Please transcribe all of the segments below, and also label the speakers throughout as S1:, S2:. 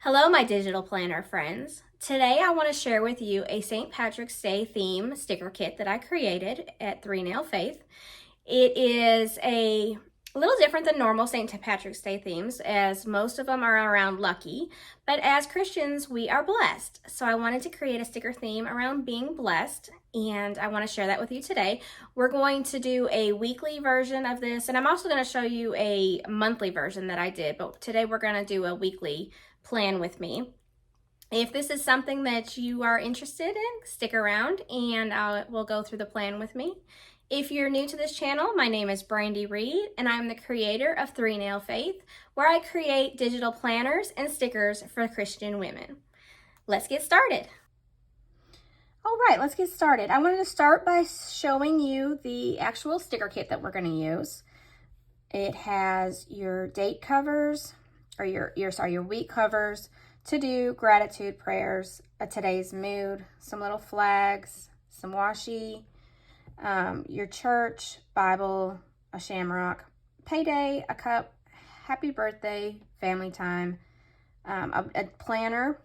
S1: Hello, my digital planner friends. Today I want to share with you a St. Patrick's Day theme sticker kit that I created at 3 Nail Faith. It is a little different than normal St. Patrick's Day themes, as most of them are around lucky, but as Christians, we are blessed. So I wanted to create a sticker theme around being blessed, and I want to share that with you today. We're going to do a weekly version of this, and I'm also going to show you a monthly version that I did, but today we're going to do a weekly plan with me. If this is something that you are interested in, stick around and we'll go through the plan with me. If you're new to this channel, my name is Brandi Reed, and I'm the creator of 3 Nail Faith, where I create digital planners and stickers for Christian women. Let's get started. All right, let's get started. I wanted to start by showing you the actual sticker kit that we're going to use. It has your date covers, or your week covers, to-do, gratitude prayers, a today's mood, some little flags, some washi, your church, Bible, a shamrock, payday, a cup, happy birthday, family time, a planner,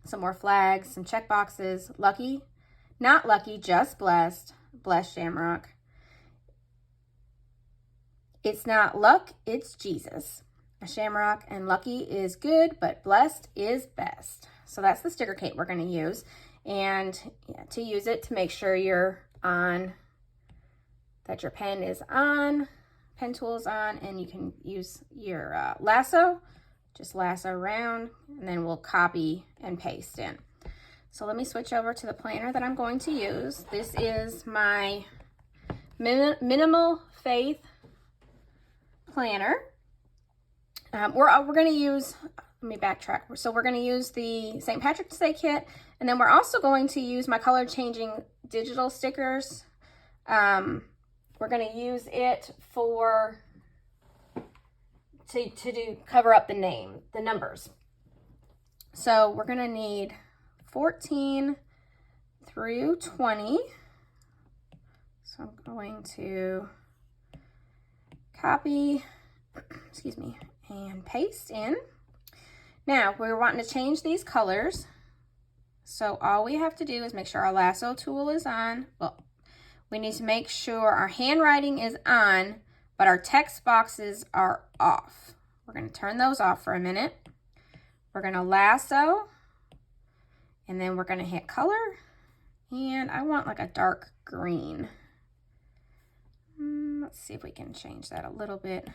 S1: some more flags, some check boxes, lucky, not lucky, just blessed, blessed shamrock. It's not luck, it's Jesus. A shamrock, and lucky is good, but blessed is best. So that's the sticker kit we're going to use. And to use it, to make sure you're on, that your pen is on, pen tool is on, and you can use your lasso, just lasso around, and then we'll copy and paste in. So let me switch over to the planner that I'm going to use. This is my Minimal Faith planner. We're going to use, let me backtrack. So we're going to use the St. Patrick's Day kit, and then we're also going to use my color changing digital stickers. We're going to use it to cover up the numbers. So we're going to need 14 through 20. So I'm going to copy, and paste in. Now we're wanting to change these colors. So all we have to do is make sure our lasso tool is on. Well, we need to make sure our handwriting is on, but our text boxes are off. We're going to turn those off for a minute. We're going to lasso, and then we're going to hit color, and I want like a dark green. Let's see if we can change that a little bit.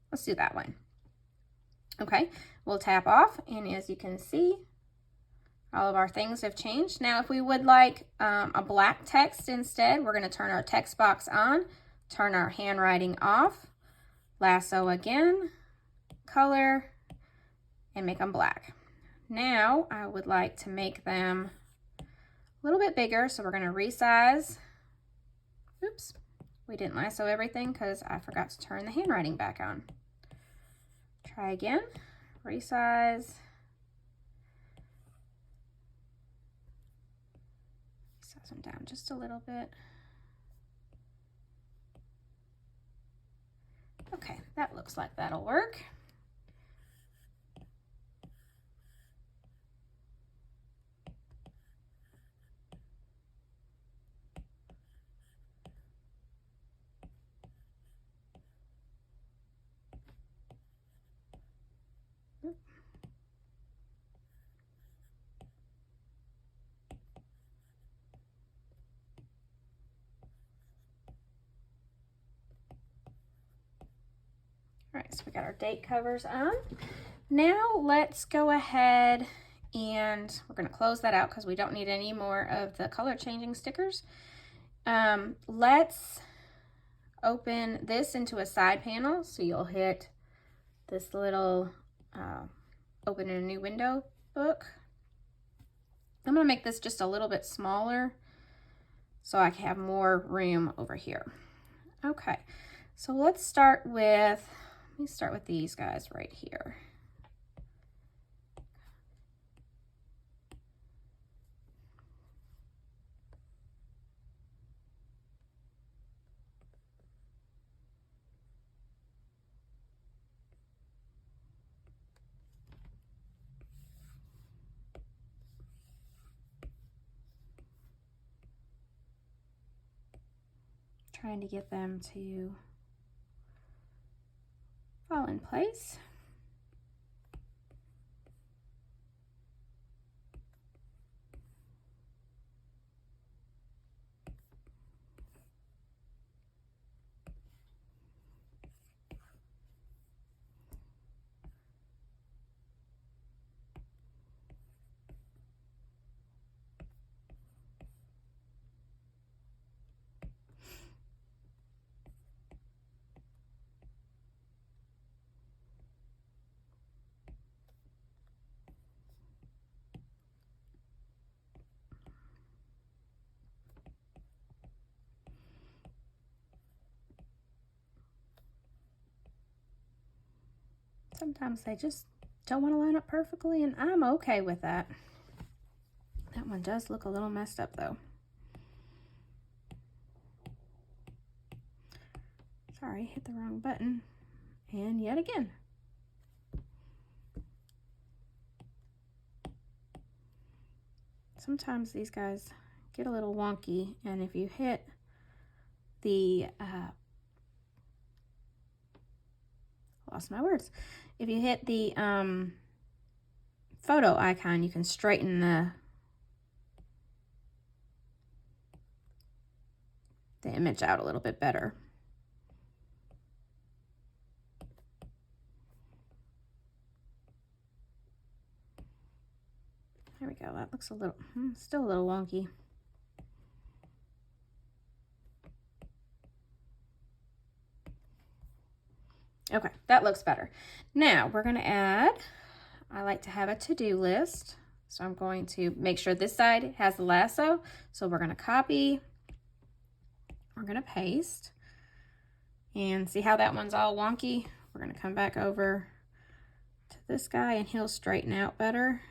S1: Let's do that one. Okay, we'll tap off, and as you can see, all of our things have changed. Now, if we would like a black text instead, we're going to turn our text box on, turn our handwriting off, lasso again, color, and make them black. Now, I would like to make them a little bit bigger, so we're going to resize. Oops, we didn't lasso everything because I forgot to turn the handwriting back on. Try again, resize. Resize them down just a little bit. Okay, that looks like that'll work. All right, so we got our date covers on. Now let's go ahead and we're going to close that out because we don't need any more of the color changing stickers. Let's open this into a side panel. So you'll hit this little open in a new window book. I'm going to make this just a little bit smaller so I can have more room over here. Okay, so let's start with, let me start with these guys right here. trying to get them to fall in place. Sometimes they just don't want to line up perfectly, and I'm okay with that. That one does look a little messed up though. Sorry, hit the wrong button. And yet again. Sometimes these guys get a little wonky, and if you hit the lost my words. If you hit the photo icon, you can straighten the image out a little bit better. There we go. That looks a little, still a little wonky. Okay, that looks better. Now we're going to add, I like to have a to-do list. So I'm going to make sure this side has the lasso. So we're going to copy, we're going to paste, and see how that one's all wonky? We're going to come back over to this guy and he'll straighten out better.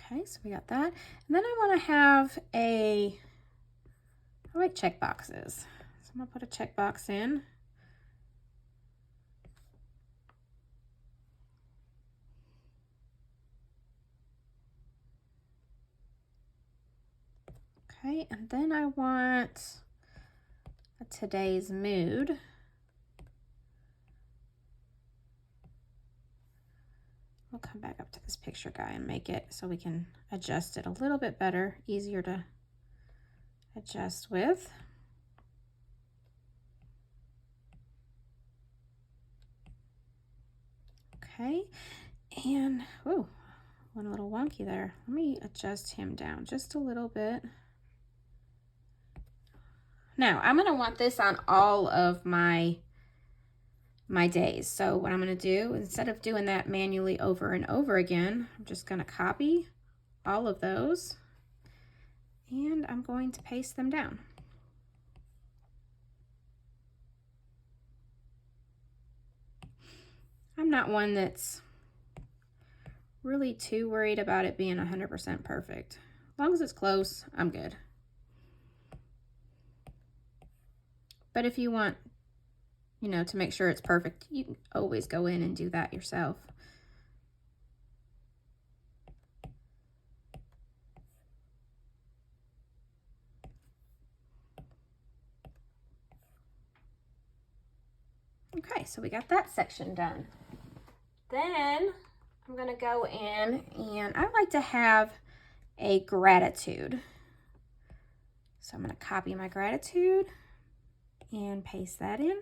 S1: Okay, so we got that. And then I want to have I like check boxes. So I'm going to put a check box in. Okay, and then I want a today's mood. We'll come back up to this picture guy and make it so we can adjust it a little bit better, easier to adjust with. Okay, and went a little wonky there. Let me adjust him down just a little bit. Now I'm going to want this on all of my days. So what I'm going to do, instead of doing that manually over and over again, I'm just going to copy all of those and I'm going to paste them down. I'm not one that's really too worried about it being 100% perfect. As long as it's close, I'm good. But if you want, you know, to make sure it's perfect, you can always go in and do that yourself. Okay, so we got that section done. Then I'm going to go in and I like to have a gratitude. So I'm going to copy my gratitude and paste that in.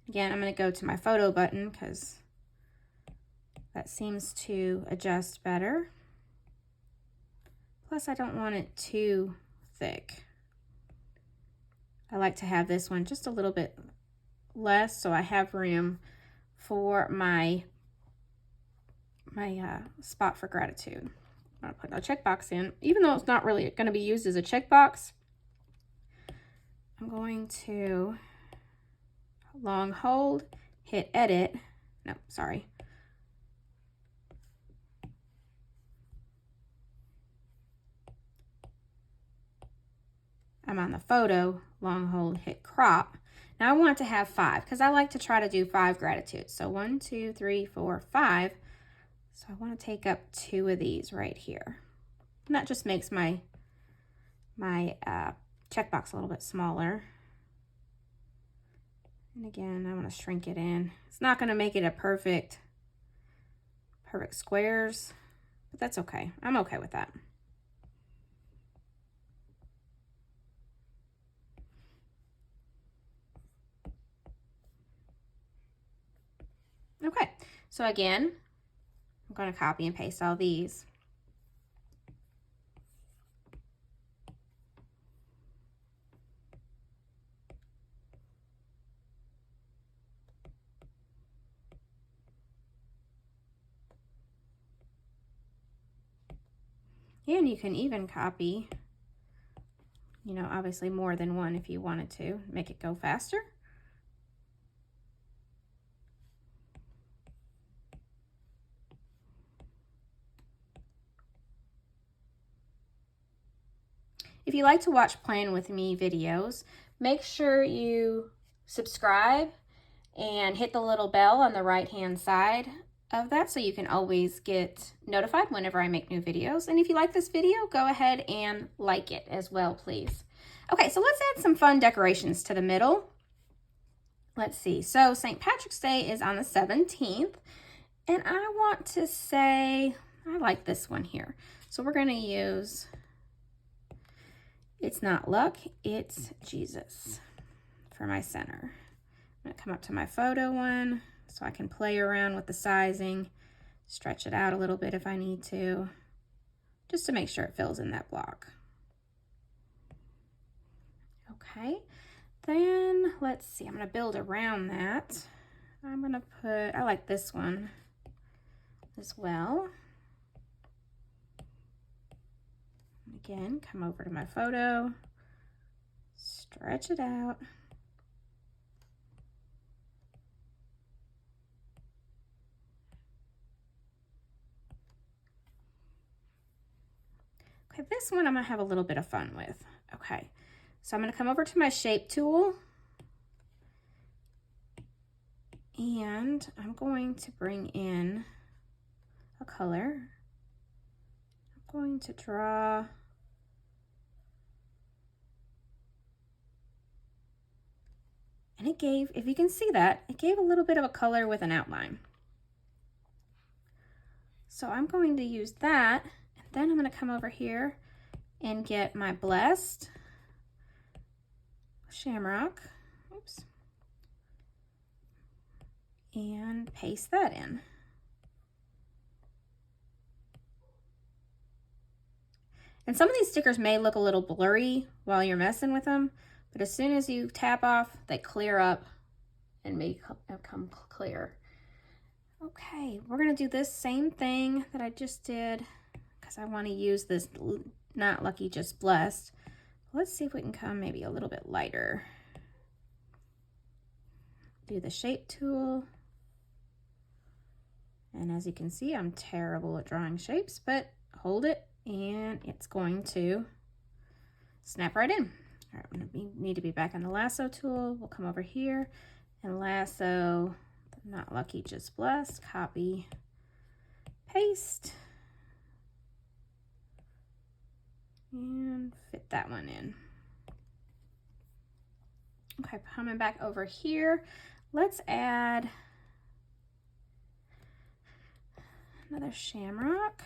S1: Again, I'm going to go to my photo button because that seems to adjust better. Plus, I don't want it too thick. I like to have this one just a little bit less so I have room for my spot for gratitude. I'm going to put a checkbox in. Even though it's not really going to be used as a checkbox, I'm going to long hold, hit edit. No, sorry. I'm on the photo, long hold, hit crop. Now I want to have 5 because I like to try to do 5 gratitudes. So 1, 2, 3, 4, 5. So I want to take up 2 of these right here. And that just makes my checkbox a little bit smaller. And again, I want to shrink it in. It's not going to make it a perfect squares, but that's okay. I'm okay with that. Okay, so again, I'm going to copy and paste all these. And you can even copy, you know, obviously more than one if you wanted to make it go faster. If you like to watch Plan With Me videos, make sure you subscribe and hit the little bell on the right-hand side of that so you can always get notified whenever I make new videos. And if you like this video, go ahead and like it as well, please. Okay, so let's add some fun decorations to the middle. Let's see. So St. Patrick's Day is on the 17th, and I want to say, I like this one here. So we're going to use, it's not luck, it's Jesus for my center. I'm going to come up to my photo one so I can play around with the sizing, stretch it out a little bit if I need to, just to make sure it fills in that block. Okay, then let's see, I'm going to build around that. I'm going to put, I like this one as well. Again, come over to my photo, stretch it out. Okay, this one I'm gonna have a little bit of fun with. Okay, so I'm gonna come over to my shape tool and I'm going to bring in a color. I'm going to draw and it gave, if you can see that, it gave a little bit of a color with an outline. So I'm going to use that, and then I'm going to come over here and get my Blessed Shamrock, oops, and paste that in. And some of these stickers may look a little blurry while you're messing with them, but as soon as you tap off, they clear up and become clear. Okay, we're gonna do this same thing that I just did because I want to use this Not Lucky, Just Blessed. Let's see if we can come maybe a little bit lighter. Do the shape tool. And as you can see, I'm terrible at drawing shapes, but hold it and it's going to snap right in. All right, we need to be back on the lasso tool. We'll come over here and lasso Not Lucky, Just Blessed, copy, paste, and fit that one in. Okay, coming back over here, let's add another shamrock.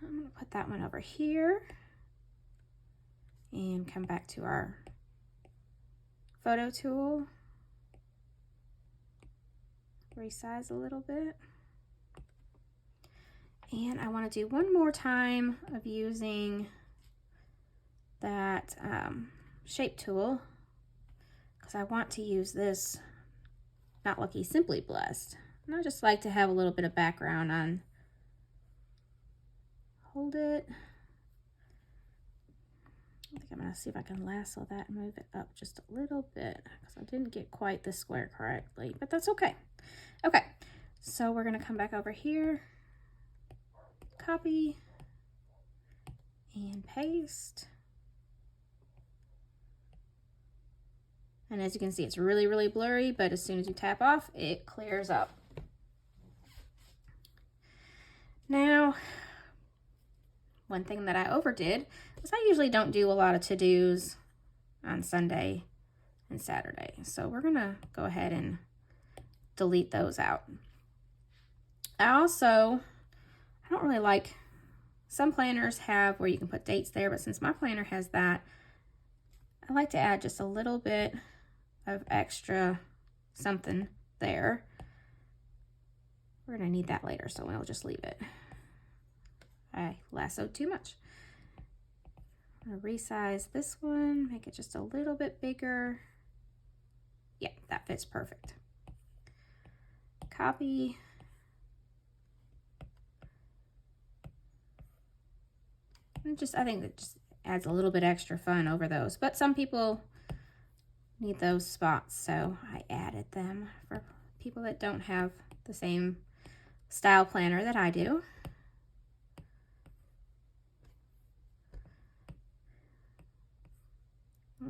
S1: I'm gonna put that one over here and come back to our photo tool. Resize a little bit. And I want to do one more time of using that shape tool because I want to use this Not Lucky, Simply Blessed. And I just like to have a little bit of background on, hold it. I think I'm going to see if I can lasso that and move it up just a little bit because I didn't get quite the square correctly, but that's okay. Okay, so we're going to come back over here, copy, and paste. And as you can see, it's really, really blurry, but as soon as you tap off, it clears up. Now, one thing that I overdid is I usually don't do a lot of to-dos on Sunday and Saturday. So we're gonna go ahead and delete those out. I don't really like, some planners have where you can put dates there, but since my planner has that, I like to add just a little bit of extra something there. We're gonna need that later, so we'll just leave it. I lassoed too much. I'm gonna resize this one, make it just a little bit bigger. Yeah, that fits perfect. Copy. And I think it just adds a little bit extra fun over those, but some people need those spots, so I added them for people that don't have the same style planner that I do.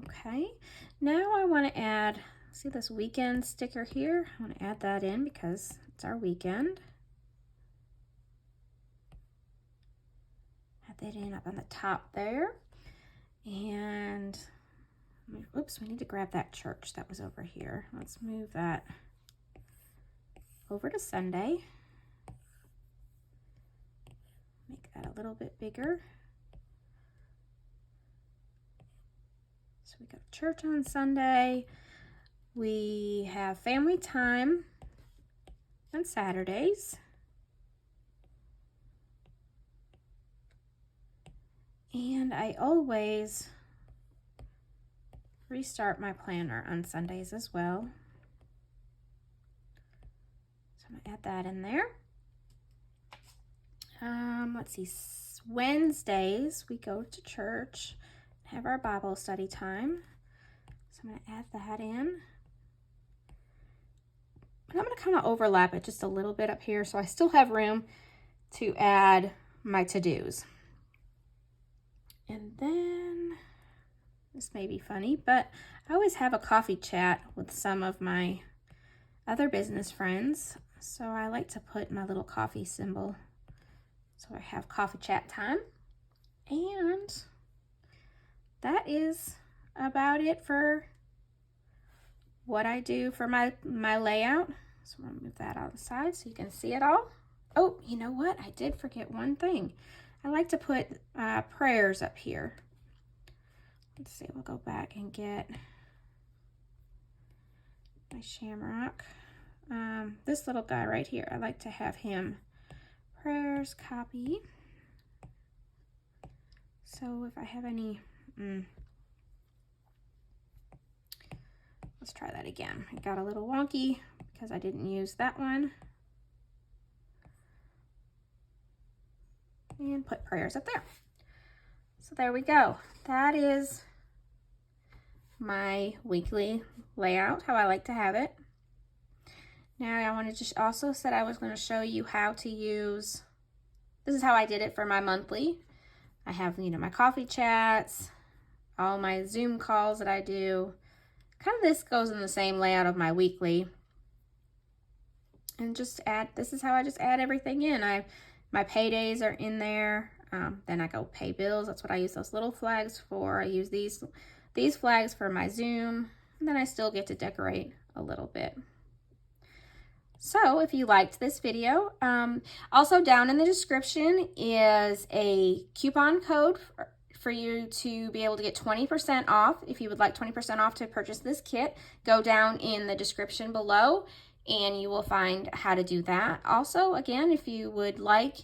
S1: Okay, now I want to add, see this weekend sticker here? I want to add that in because it's our weekend. Add that in up on the top there. And, oops, we need to grab that church that was over here. Let's move that over to Sunday. Make that a little bit bigger. So we go to church on Sunday. We have family time on Saturdays. And I always restart my planner on Sundays as well. So I'm gonna add that in there. Let's see, Wednesdays we go to church, have our Bible study time. So I'm gonna add that in. And I'm gonna kind of overlap it just a little bit up here so I still have room to add my to-dos. And then, this may be funny, but I always have a coffee chat with some of my other business friends. So I like to put my little coffee symbol. So I have coffee chat time. And that is about it for what I do for my layout. So I'm gonna move that out of the side so you can see it all. Oh, you know what? I did forget one thing. I like to put prayers up here. Let's see, we'll go back and get my shamrock. This little guy right here, I like to have him prayers, copy. So if I have any, let's try that again. It got a little wonky because I didn't use that one. And put prayers up there. So there we go. That is my weekly layout, how I like to have it. Now I want to just also said I was going to show you how to use, this is how I did it for my monthly. I have, you know, my coffee chats, all my Zoom calls that I do. Kind of this goes in the same layout of my weekly. And just add, this is how I just add everything in. My paydays are in there. Then I go pay bills. That's what I use those little flags for. I use these flags for my Zoom. And then I still get to decorate a little bit. So if you liked this video, also down in the description is a coupon code for you to be able to get 20% off. If you would like 20% off to purchase this kit, go down in the description below and you will find how to do that. Also, again, if you would like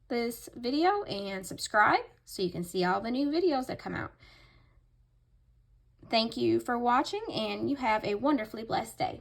S1: this video, and subscribe so you can see all the new videos that come out. Thank you for watching, and you have a wonderfully blessed day.